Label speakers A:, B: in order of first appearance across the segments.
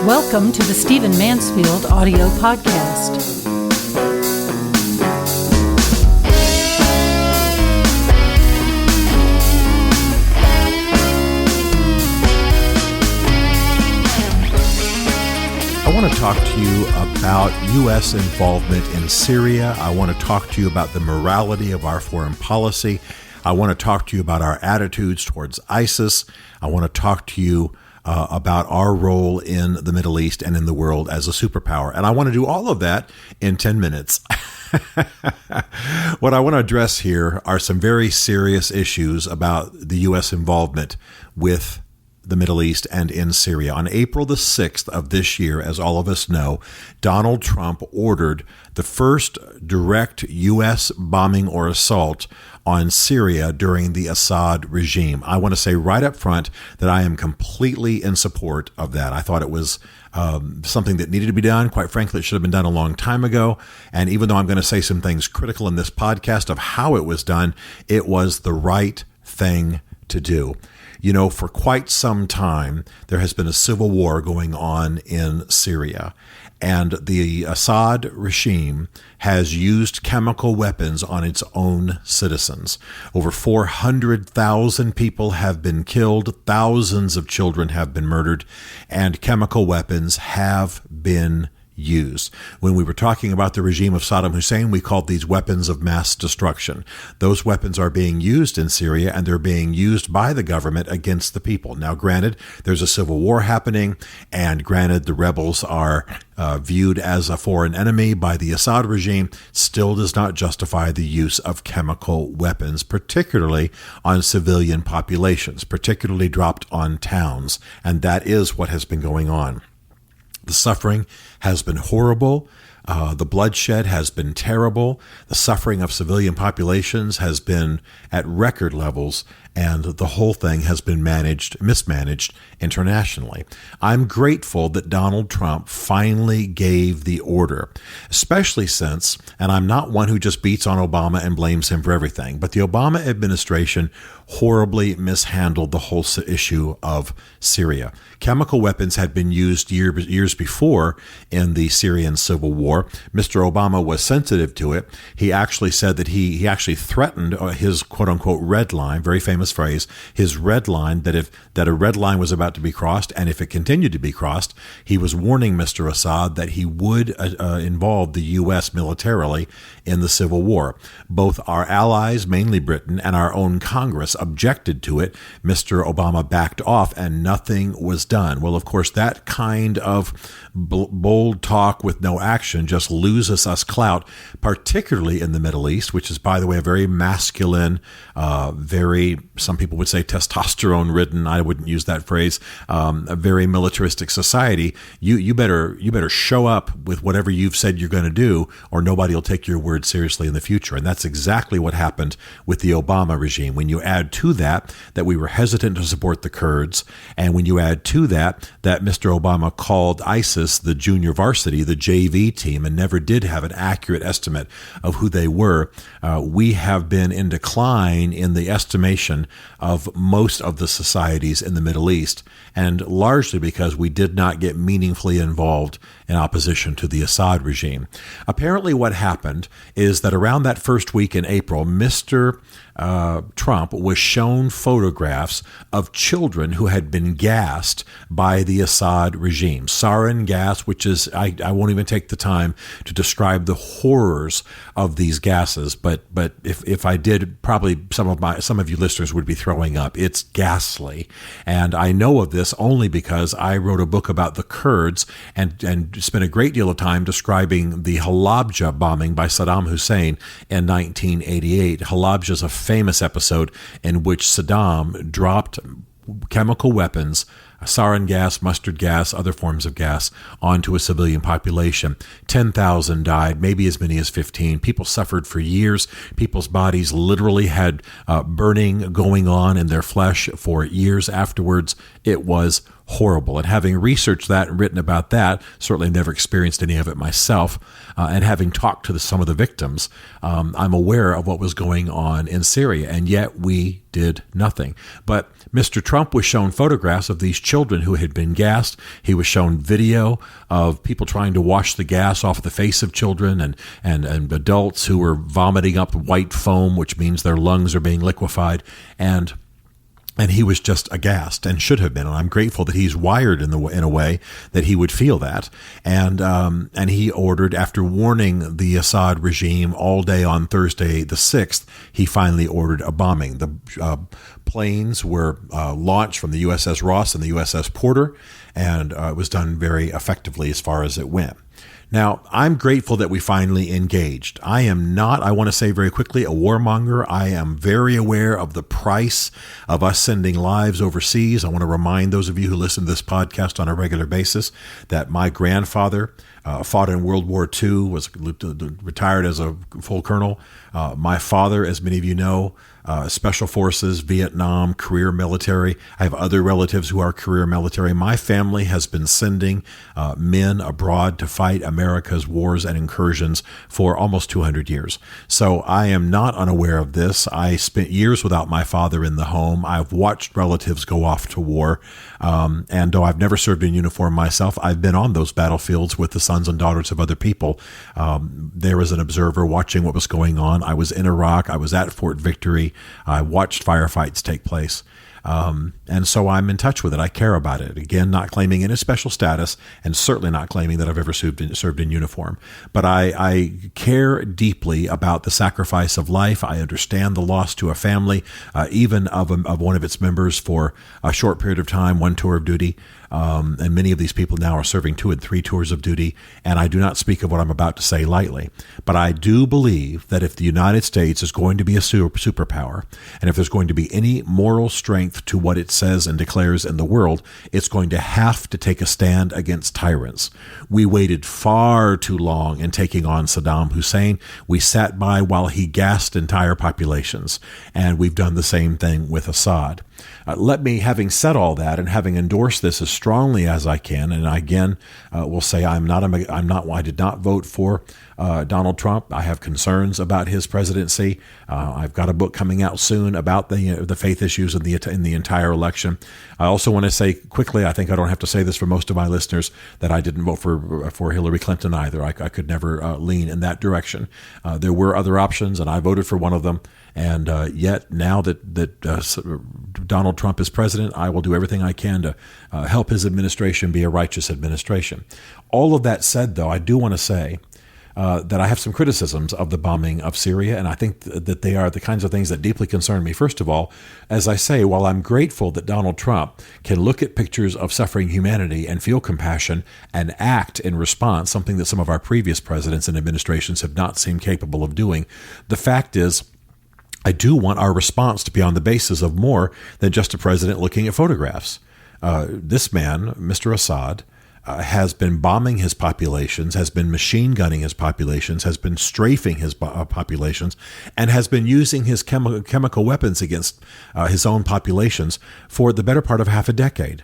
A: Welcome to the Stephen Mansfield audio podcast.
B: I want to talk to you about U.S. involvement in Syria. I want to talk to you about the morality of our foreign policy. I want to talk to you about our attitudes towards ISIS. I want to talk to you about our role in the Middle East and in the world as a superpower. And I want to do all of that in 10 minutes. What I want to address here are some very serious issues about the U.S. involvement with the Middle East and in Syria. On April the 6th of this year, as all of us know, Donald Trump ordered the first direct U.S. bombing or assault on Syria during the Assad regime. I want to say right up front that I am completely in support of that. I thought it was something that needed to be done. Quite frankly, it should have been done a long time ago. And even though I'm going to say some things critical in this podcast of how it was done, it was the right thing to do. You know, for quite some time, there has been a civil war going on in Syria, and the Assad regime has used chemical weapons on its own citizens. Over 400,000 people have been killed, thousands of children have been murdered, and chemical weapons have been used. When we were talking about the regime of Saddam Hussein, we called these weapons of mass destruction. Those weapons are being used in Syria, and they're being used by the government against the people. Now, granted, there's a civil war happening, and granted, the rebels are viewed as a foreign enemy by the Assad regime, still does not justify the use of chemical weapons, particularly on civilian populations, particularly dropped on towns. And that is what has been going on. The suffering has been horrible. The bloodshed has been terrible. The suffering of civilian populations has been at record levels, and the whole thing has been mismanaged internationally. I'm grateful that Donald Trump finally gave the order, especially since, and I'm not one who just beats on Obama and blames him for everything, but the Obama administration horribly mishandled the whole issue of Syria. Chemical weapons had been used years before in the Syrian civil war. Mr. Obama was sensitive to it. He actually said that he actually threatened his quote-unquote red line, very famous phrase, his red line, that a red line was about to be crossed, and if it continued to be crossed, he was warning Mr. Assad that he would involve the U.S. militarily in the civil war. Both our allies, mainly Britain, and our own Congress objected to it. Mr. Obama backed off, and nothing was done. Well, of course, that kind of bold talk with no action just loses us clout, particularly in the Middle East, which is, by the way, a very masculine, some people would say testosterone-ridden, I wouldn't use that phrase, a very militaristic society. You better show up with whatever you've said you're going to do, or nobody will take your word seriously in the future. And that's exactly what happened with the Obama regime. When you add to that we were hesitant to support the Kurds, and when you add to that Mr. Obama called ISIS the junior varsity, the JV team, and never did have an accurate estimate of who they were, we have been in decline in the estimation of most of the societies in the Middle East, and largely because we did not get meaningfully involved in opposition to the Assad regime. Apparently what happened is that around that first week in April, Mr. Trump was shown photographs of children who had been gassed by the Assad regime. Sarin gas, which is, I won't even take the time to describe the horrors of these gases, but if I did, probably some of you listeners would be throwing up. It's ghastly. And I know of this only because I wrote a book about the Kurds and spent a great deal of time describing the Halabja bombing by Saddam Hussein in 1988. Halabja is a famous episode in which Saddam dropped chemical weapons, sarin gas, mustard gas, other forms of gas, onto a civilian population. 10,000 died, maybe as many as 15. People suffered for years. People's bodies literally had burning going on in their flesh for years afterwards. It was horrible. And having researched that and written about that, certainly never experienced any of it myself, and having talked to some of the victims, I'm aware of what was going on in Syria, and yet we did nothing. But Mr. Trump was shown photographs of these children who had been gassed. He was shown video of people trying to wash the gas off the face of children and adults who were vomiting up white foam, which means their lungs are being liquefied. And he was just aghast, and should have been. And I'm grateful that he's wired in a way that he would feel that. And he ordered, after warning the Assad regime all day on Thursday the 6th, he finally ordered a bombing. The planes were launched from the USS Ross and the USS Porter, and it was done very effectively as far as it went. Now, I'm grateful that we finally engaged. I am not, I want to say very quickly, a warmonger. I am very aware of the price of us sending lives overseas. I want to remind those of you who listen to this podcast on a regular basis that my grandfather fought in World War II, was retired as a full colonel. My father, as many of you know, Special Forces, Vietnam, career military. I have other relatives who are career military. My family has been sending men abroad to fight America's wars and incursions for almost 200 years. So I am not unaware of this. I spent years without my father in the home. I've watched relatives go off to war. And though I've never served in uniform myself, I've been on those battlefields with the sons and daughters of other people. There was an observer watching what was going on. I was in Iraq. I was at Fort Victory. I watched firefights take place. And so I'm in touch with it. I care about it. Again, not claiming any special status, and certainly not claiming that I've ever served in uniform. But I care deeply about the sacrifice of life. I understand the loss to a family, even of one of its members for a short period of time, one tour of duty. And many of these people now are serving 2 and 3 tours of duty. And I do not speak of what I'm about to say lightly. But I do believe that if the United States is going to be a superpower, and if there's going to be any moral strength to what it says and declares in the world, it's going to have to take a stand against tyrants. We waited far too long in taking on Saddam Hussein. We sat by while he gassed entire populations. And we've done the same thing with Assad. Let me, having said all that and having endorsed this as strongly as I can, and I again will say I did not vote for Donald Trump. I have concerns about his presidency. I've got a book coming out soon about the faith issues in the entire election. I also want to say quickly, I think I don't have to say this for most of my listeners, that I didn't vote for Hillary Clinton either. I could never lean in that direction. There were other options, and I voted for one of them. And yet now that Donald Trump is president, I will do everything I can to help his administration be a righteous administration. All of that said, though, I do want to say that I have some criticisms of the bombing of Syria, and I think that they are the kinds of things that deeply concern me. First of all, as I say, while I'm grateful that Donald Trump can look at pictures of suffering humanity and feel compassion and act in response, something that some of our previous presidents and administrations have not seemed capable of doing, the fact is, I do want our response to be on the basis of more than just a president looking at photographs. This man, Mr. Assad, has been bombing his populations, has been machine gunning his populations, has been strafing his populations, and has been using his chemical weapons against his own populations for the better part of half a decade.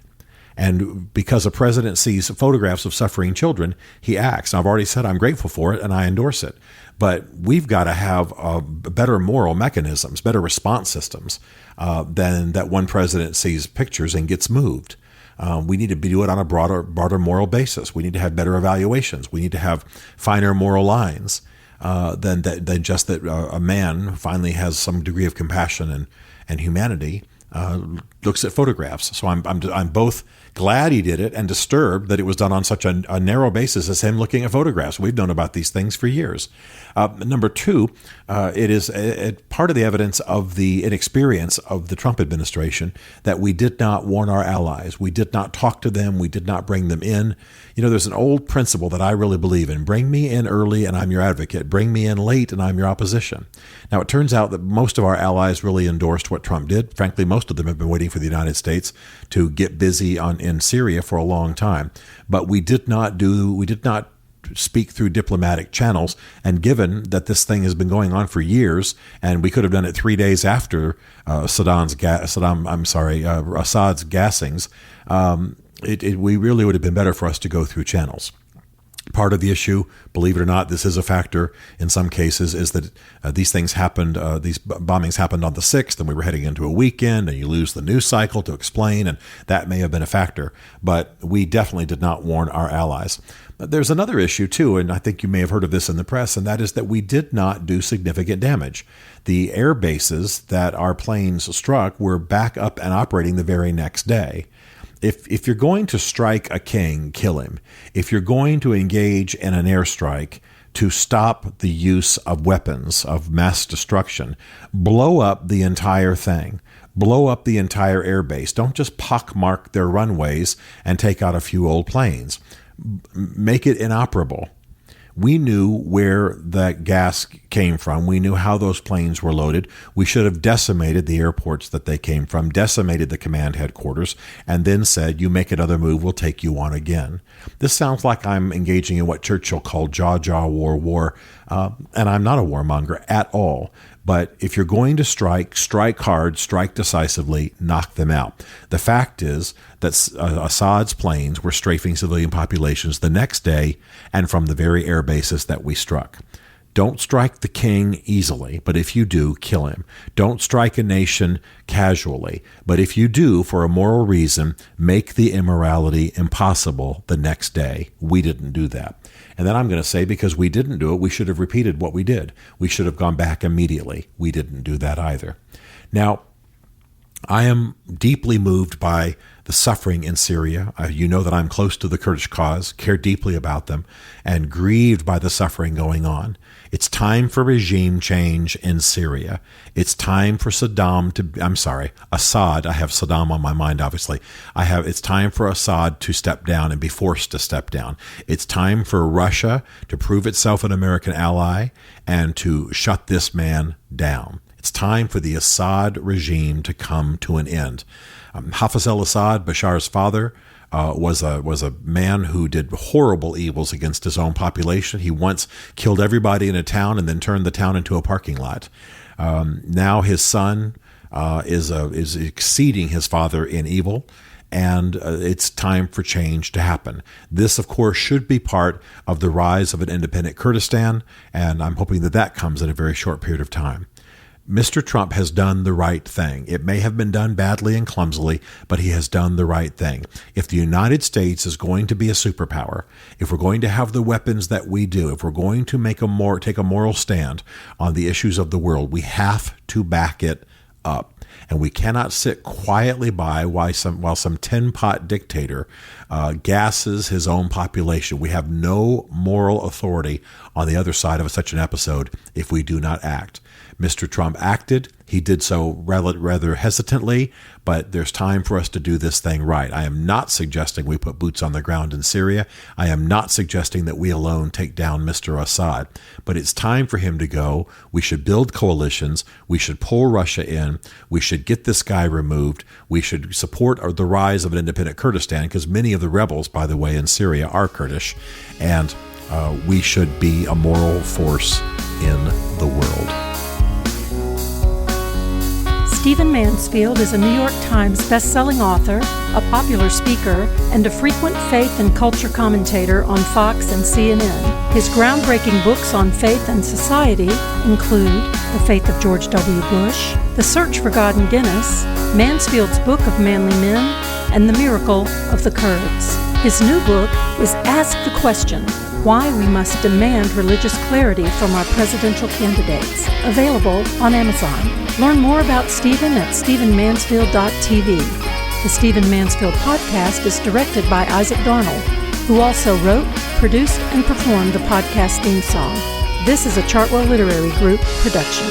B: And because a president sees photographs of suffering children, he acts. And I've already said I'm grateful for it and I endorse it. But we've got to have better moral mechanisms, better response systems than that one president sees pictures and gets moved. We need to do it on a broader moral basis. We need to have better evaluations. We need to have finer moral lines than just that a man finally has some degree of compassion and humanity. Looks at photographs. So I'm both glad he did it and disturbed that it was done on such a narrow basis as him looking at photographs. We've known about these things for years. Number two, it is part of the evidence of the inexperience of the Trump administration that we did not warn our allies. We did not talk to them. We did not bring them in. You know, there's an old principle that I really believe in. Bring me in early and I'm your advocate. Bring me in late and I'm your opposition. Now, it turns out that most of our allies really endorsed what Trump did. Frankly, most of them have been waiting for the United States to get busy in Syria for a long time. But we did not speak through diplomatic channels. And given that this thing has been going on for years, and we could have done it 3 days after Assad's gassings, we really would have been better for us to go through channels. Part of the issue, believe it or not, this is a factor in some cases, is that these things happened, these bombings happened on the 6th, and we were heading into a weekend, and you lose the news cycle to explain, and that may have been a factor. But we definitely did not warn our allies. But there's another issue, too, and I think you may have heard of this in the press, and that is that we did not do significant damage. The air bases that our planes struck were back up and operating the very next day. If you're going to strike a king, kill him. If you're going to engage in an airstrike to stop the use of weapons of mass destruction, blow up the entire thing. Blow up the entire airbase. Don't just pockmark their runways and take out a few old planes. Make it inoperable. We knew where that gas came from. We knew how those planes were loaded. We should have decimated the airports that they came from, decimated the command headquarters, and then said, you make another move, we'll take you on again. This sounds like I'm engaging in what Churchill called jaw war, and I'm not a warmonger at all. But if you're going to strike hard, strike decisively, knock them out. The fact is that Assad's planes were strafing civilian populations the next day and from the very air bases that we struck. Don't strike the king easily, but if you do, kill him. Don't strike a nation casually, but if you do, for a moral reason, make the immorality impossible the next day. We didn't do that. And then I'm going to say, because we didn't do it, we should have repeated what we did. We should have gone back immediately. We didn't do that either. Now, I am deeply moved by the suffering in Syria. You know that I'm close to the Kurdish cause, care deeply about them, and grieved by the suffering going on. It's time for regime change in Syria. It's time for Assad. I have Saddam on my mind, obviously. It's time for Assad to step down and be forced to step down. It's time for Russia to prove itself an American ally and to shut this man down. It's time for the Assad regime to come to an end. Hafez al-Assad, Bashar's father, was a man who did horrible evils against his own population. He once killed everybody in a town and then turned the town into a parking lot. Now his son is exceeding his father in evil, and it's time for change to happen. This, of course, should be part of the rise of an independent Kurdistan, and I'm hoping that comes in a very short period of time. Mr. Trump has done the right thing. It may have been done badly and clumsily, but he has done the right thing. If the United States is going to be a superpower, if we're going to have the weapons that we do, if we're going to take a moral stand on the issues of the world, we have to back it up. And we cannot sit quietly by while some tin-pot dictator gasses his own population. We have no moral authority on the other side of such an episode if we do not act. Mr. Trump acted. He did so rather hesitantly, but there's time for us to do this thing right. I am not suggesting we put boots on the ground in Syria. I am not suggesting that we alone take down Mr. Assad, but it's time for him to go. We should build coalitions. We should pull Russia in. We should get this guy removed. We should support the rise of an independent Kurdistan, because many of the rebels, by the way, in Syria are Kurdish, and we should be a moral force in the world.
A: Stephen Mansfield is a New York Times best-selling author, a popular speaker, and a frequent faith and culture commentator on Fox and CNN. His groundbreaking books on faith and society include The Faith of George W. Bush, The Search for God in Guinness, Mansfield's Book of Manly Men, and The Miracle of the Kurds. His new book is Ask the Question: Why We Must Demand Religious Clarity from Our Presidential Candidates, available on Amazon. Learn more about Stephen at stephenmansfield.tv. The Stephen Mansfield podcast is directed by Isaac Darnold, who also wrote, produced, and performed the podcast theme song. This is a Chartwell Literary Group production.